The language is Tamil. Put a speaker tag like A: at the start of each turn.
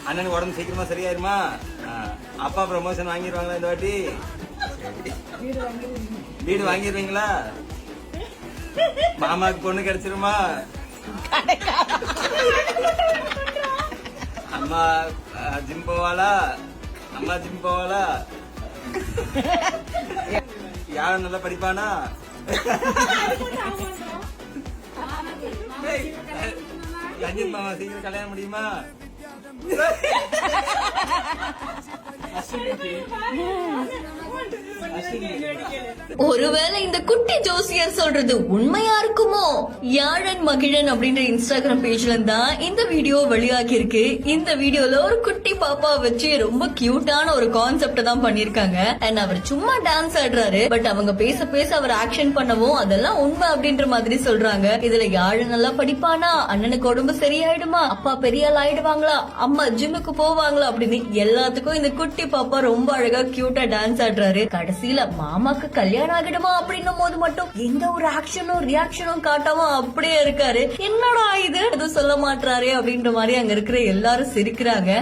A: அண்ணனுக்கு உடம்பு சீக்கிரமா சரியாயிருமா? அப்பா ப்ரமோஷன் வாங்கிடுவாங்களா இந்த வாட்டி? வீடு வாங்கிடுவீங்களா? மாமாக்கு பொண்ணு கிடைச்சிருமா? அம்மா ஜிம் போவாளா? அம்மா ஜிம் போவாளா? யாரும் நல்லா படிப்பானா? ரஞ்சித் மாமா சீக்கிரம் கல்யாணம் முடியுமா?
B: ஒருவேளை இந்த குட்டி ஜோசியர் சொல்றது உண்மையா இருக்குமோ? யாழன் மகிழன் அப்படின்ற இன்ஸ்டாகிராம் பேஜ்ல தான் இந்த வீடியோ வெளியாகி இருக்கு. இந்த வீடியோல ஒரு குட்டி பாப்பா வச்சு ரொம்ப கியூட்டான ஒரு கான்செப்ட் தான் பண்ணிருக்காங்க. அண்ட் அவர் சும்மா டான்ஸ் ஆடுறாரு. பட் அவங்க பேச பேச அவர் ஆக்ஷன் பண்ணவும் அதெல்லாம் உண்மை அப்படின்ற மாதிரி சொல்றாங்க. இதுல யாழன் நல்லா படிப்பானா? அண்ணனுக்கு உடம்பு சரியாயிடுமா? அப்பா பெரிய ஆள் ஆயிடுவாங்களா? அம்மா ஜிம்முக்கு போவாங்களா? அப்படின்னு எல்லாத்துக்கும் இந்த குட்டி பாப்பா ரொம்ப அழகா கியூட்டா டான்ஸ் ஆடுறாரு. கடைசியில மாமாக்கு கல்யாணம் ஆகிடுமா அப்படின்னும் போது மட்டும் எந்த ஒரு ஆக்ஷனும் ரியாக்ஷனும் காட்டாம அப்படியே இருக்காரு. என்னடா இது எதுவும் சொல்ல மாட்டாரே அப்படின்ற மாதிரி அங்க இருக்கிற எல்லாரும் சிரிக்கிறாங்க.